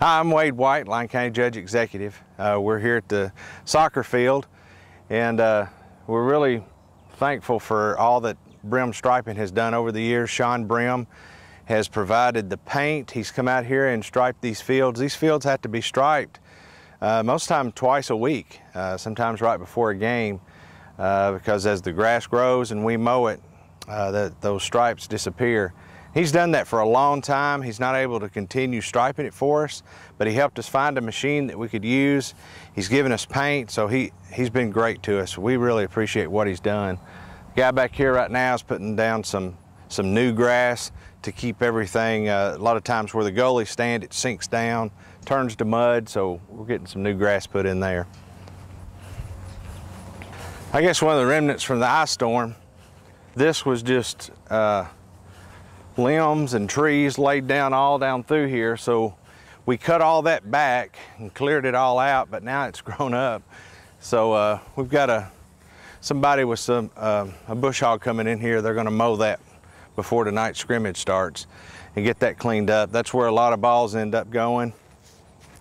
Hi, I'm Wade White, Lyon County Judge Executive. We're here at the soccer field, and we're really thankful for all that Brim Striping has done over the years. Sean Brim has provided the paint. He's come out here and striped these fields. These fields have to be striped most of the time twice a week, sometimes right before a game, because as the grass grows and we mow it, those stripes disappear. He's done that for a long time. He's not able to continue striping it for us, but he helped us find a machine that we could use. He's given us paint, so he's been great to us. We really appreciate what he's done. The guy back here right now is putting down some new grass to keep everything. A lot of times where the goalies stand, it sinks down, turns to mud, so we're getting some new grass put in there. I guess one of the remnants from the ice storm, this was just limbs and trees laid down all down through here, so we cut all that back and cleared it all out, but now it's grown up. So we've got somebody with a bush hog coming in here. They're going to mow that before tonight's scrimmage starts and get that cleaned up. That's where a lot of balls end up going,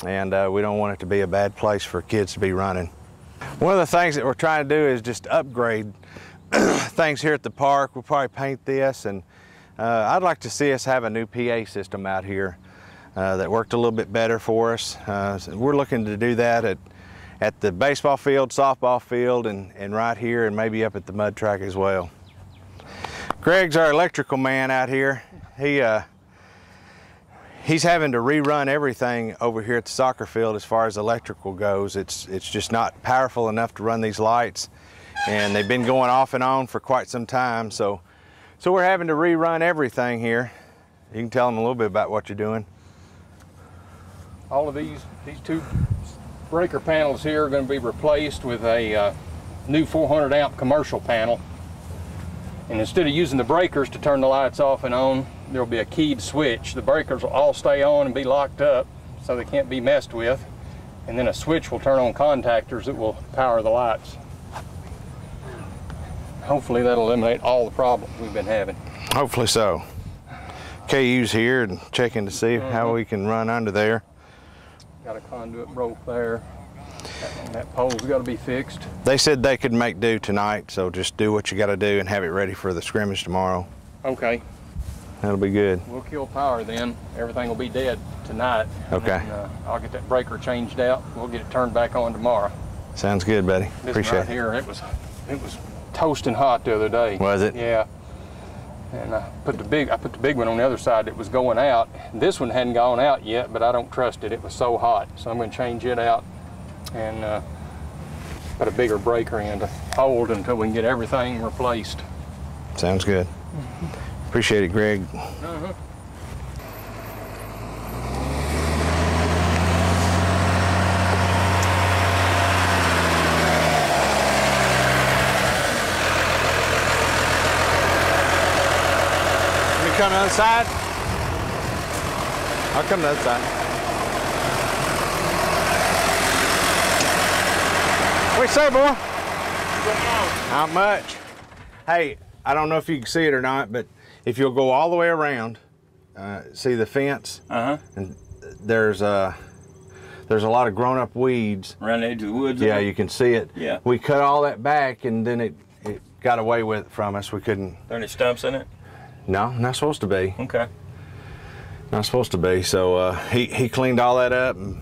and we don't want it to be a bad place for kids to be running. One of the things that we're trying to do is just upgrade things here at the park. We'll probably paint this, and I'd like to see us have a new PA system out here that worked a little bit better for us. So we're looking to do that at the baseball field, softball field, and right here, and maybe up at the mud track as well. Greg's our electrical man out here. He's having to rerun everything over here at the soccer field as far as electrical goes. It's just not powerful enough to run these lights, and they've been going off and on for quite some time. So we're having to rerun everything here. You can tell them a little bit about what you're doing. All of these two breaker panels here are going to be replaced with a new 400 amp commercial panel. And instead of using the breakers to turn the lights off and on, there will be a keyed switch. The breakers will all stay on and be locked up so they can't be messed with. And then a switch will turn on contactors that will power the lights. Hopefully that'll eliminate all the problems we've been having. Hopefully so. KU's here and checking to see how we can run under there. Got a conduit broke there. That pole's got to be fixed. They said they could make do tonight, so just do what you got to do and have it ready for the scrimmage tomorrow. Okay. That'll be good. We'll kill power then. Everything will be dead tonight. Okay. And, I'll get that breaker changed out. We'll get it turned back on tomorrow. Sounds good, buddy. This Appreciate right here, it was toasting hot the other day. Was it? Yeah. And I put the big one on the other side that was going out. This one hadn't gone out yet, but I don't trust it. It was so hot. So I'm going to change it out and put a bigger breaker in to hold until we can get everything replaced. Sounds good. Appreciate it, Greg. Come to the other side? I'll come to the other side. What you say, boy? Not much. Hey, I don't know if you can see it or not, but if you'll go all the way around, see the fence? And there's a lot of grown-up weeds. Around the edge of the woods? Yeah, you can see it. Yeah. We cut all that back, and then it got away with it from us. We couldn't. Are there any stumps in it? No, not supposed to be. Okay. Not supposed to be. So he cleaned all that up and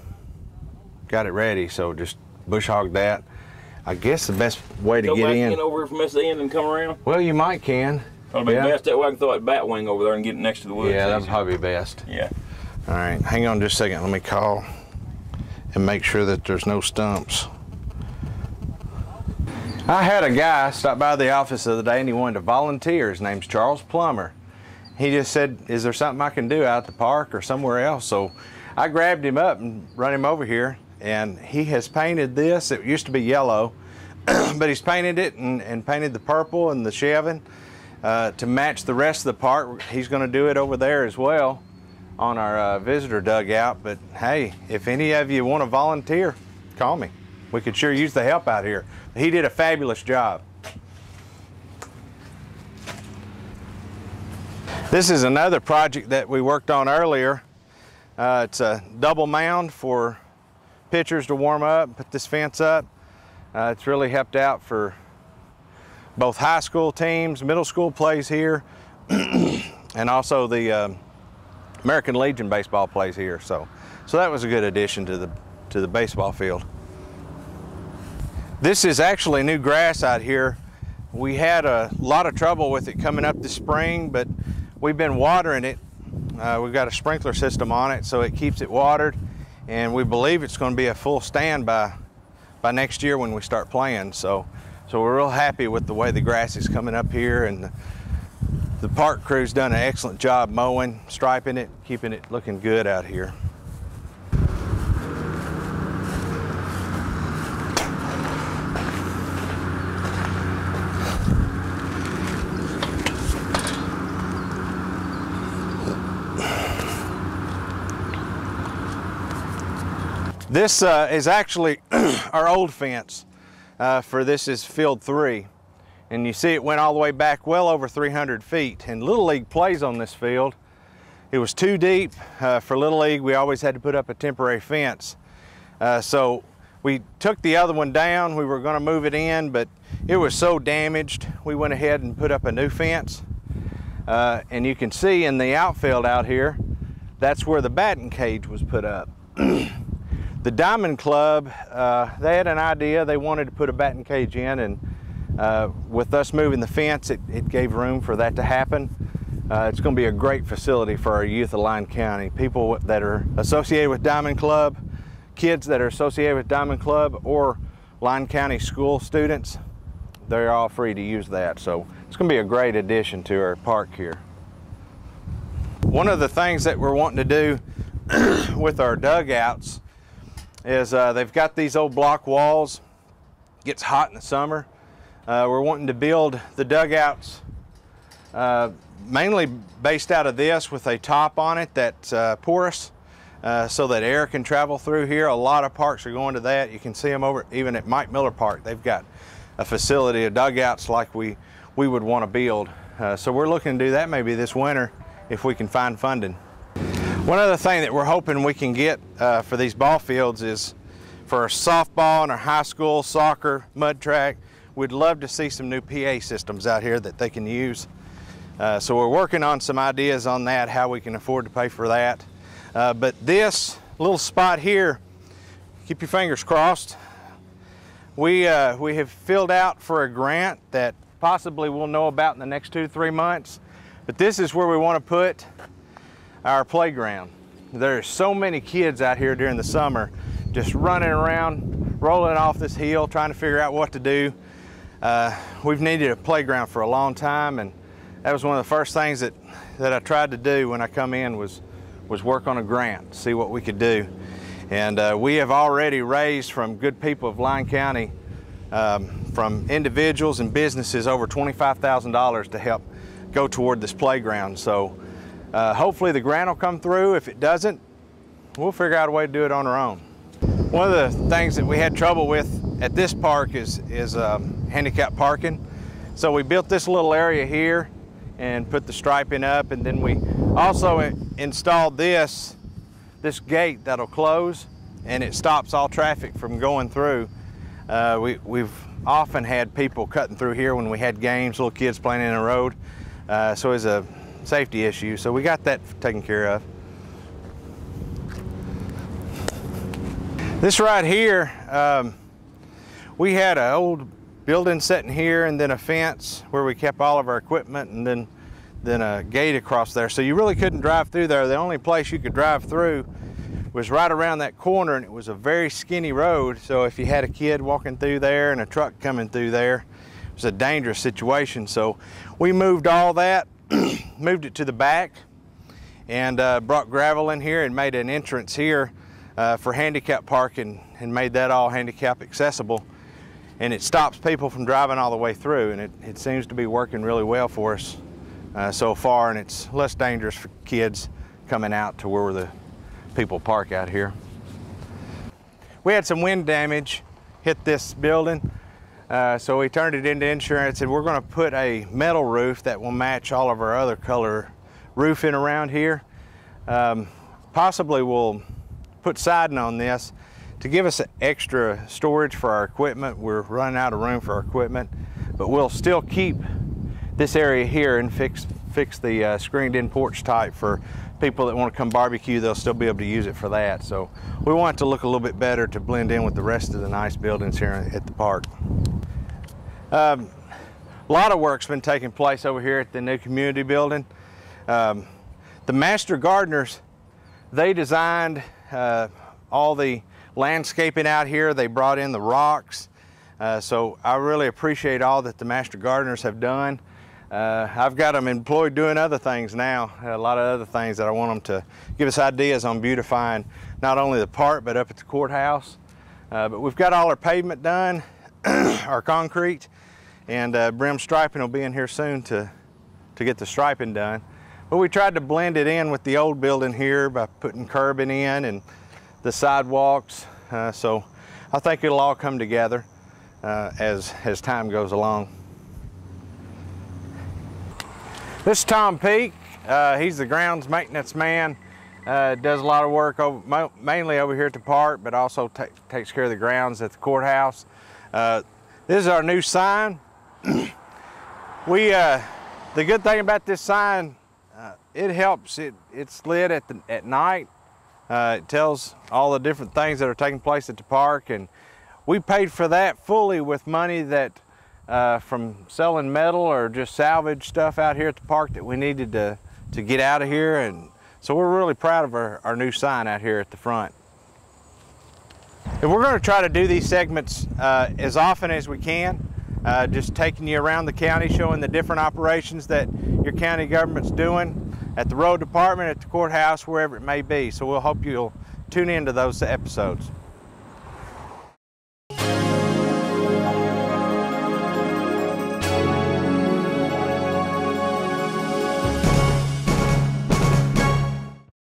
got it ready. So just bush hogged that. I guess the best way to get in. Go back over here from this end and come around? Well, you might can. Probably best that way I can throw that bat wing over there and get it next to the woods. Yeah, that'd probably be best. Yeah. All right, hang on just a second. Let me call and make sure that there's no stumps. I had a guy stop by the office the other day and he wanted to volunteer. His name's Charles Plummer. He just said, is there something I can do out at the park or somewhere else? So I grabbed him up and run him over here, and he has painted this. It used to be yellow, but he's painted it and painted the purple and the chevron to match the rest of the park. He's going to do it over there as well on our visitor dugout. But hey, if any of you want to volunteer, call me. We could sure use the help out here. He did a fabulous job. This is another project that we worked on earlier. It's a double mound for pitchers to warm up, put this fence up. It's really helped out for both high school teams, middle school plays here, and also the American Legion baseball plays here. So that was a good addition to the baseball field. This is actually new grass out here. We had a lot of trouble with it coming up this spring, but we've been watering it. We've got a sprinkler system on it, so it keeps it watered, and we believe it's going to be a full stand by next year when we start playing. So we're real happy with the way the grass is coming up here, and the park crew's done an excellent job mowing, striping it, keeping it looking good out here. This is actually our old fence. For this is field 3. And you see it went all the way back well over 300 feet. And Little League plays on this field. It was too deep for Little League. We always had to put up a temporary fence. So we took the other one down. We were going to move it in, but it was so damaged, we went ahead and put up a new fence. And you can see in the outfield out here, that's where the batting cage was put up. The Diamond Club, they had an idea. They wanted to put a batting cage in, and with us moving the fence, it gave room for that to happen. It's going to be a great facility for our youth of Lyon County. People that are associated with Diamond Club, kids that are associated with Diamond Club, or Lyon County school students, they're all free to use that. So it's going to be a great addition to our park here. One of the things that we're wanting to do with our dugouts is they've got these old block walls. It gets hot in the summer. We're wanting to build the dugouts mainly based out of this with a top on it that's porous so that air can travel through here. A lot of parks are going to that. You can see them over even at Mike Miller Park. They've got a facility of dugouts like we would want to build. So we're looking to do that maybe this winter if we can find funding. One other thing that we're hoping we can get for these ball fields is for our softball and our high school soccer mud track. We'd love to see some new PA systems out here that they can use. So we're working on some ideas on that, how we can afford to pay for that. But this little spot here, keep your fingers crossed. We have filled out for a grant that possibly we'll know about in the next 2 to 3 months. But this is where we want to put our playground. There's so many kids out here during the summer just running around, rolling off this hill, trying to figure out what to do. We've needed a playground for a long time, and that was one of the first things that I tried to do when I come in was work on a grant, see what we could do. And we have already raised from good people of Lyon County, from individuals and businesses, over $25,000 to help go toward this playground. So hopefully the grant will come through. If it doesn't, we'll figure out a way to do it on our own. One of the things that we had trouble with at this park is handicap parking. So we built this little area here and put the striping up, and then we also installed this gate that'll close, and it stops all traffic from going through. We've often had people cutting through here when we had games, little kids playing in the road. So it's a safety issue, so we got that taken care of. This right here, we had an old building sitting here, and then a fence where we kept all of our equipment, and then a gate across there. So you really couldn't drive through there. The only place you could drive through was right around that corner, and it was a very skinny road. So if you had a kid walking through there and a truck coming through there, it was a dangerous situation. So we moved all that, moved it to the back, and brought gravel in here and made an entrance here for handicap parking, and made that all handicap accessible. And it stops people from driving all the way through, and it seems to be working really well for us so far, and it's less dangerous for kids coming out to where the people park out here. We had some wind damage hit this building, so we turned it into insurance, and we're going to put a metal roof that will match all of our other color roofing around here. possibly will put siding on this to give us extra storage for our equipment. We're running out of room for our equipment, but we'll still keep this area here and fix the screened-in porch type for people that want to come barbecue. They'll still be able to use it for that. So we want it to look a little bit better to blend in with the rest of the nice buildings here at the park. A lot of work's been taking place over here at the new community building. The master gardeners, they designed all the landscaping out here. They brought in the rocks. So I really appreciate all that the master gardeners have done. I've got them employed doing other things now, a lot of other things that I want them to give us ideas on beautifying not only the park but up at the courthouse. But we've got all our pavement done, our concrete, and brim striping will be in here soon to get the striping done. But we tried to blend it in with the old building here by putting curbing in and the sidewalks. So I think it'll all come together as time goes along. This is Tom Peak. He's the grounds maintenance man. Does a lot of work mainly over here at the park, but also takes care of the grounds at the courthouse. This is our new sign. The good thing about this sign, it helps. It's lit at night. It tells all the different things that are taking place at the park, and we paid for that fully with money that from selling metal or just salvage stuff out here at the park that we needed to get out of here. And so we're really proud of our new sign out here at the front. And we're going to try to do these segments as often as we can, just taking you around the county, showing the different operations that your county government's doing at the road department, at the courthouse, wherever it may be. So we'll hope you'll tune into those episodes.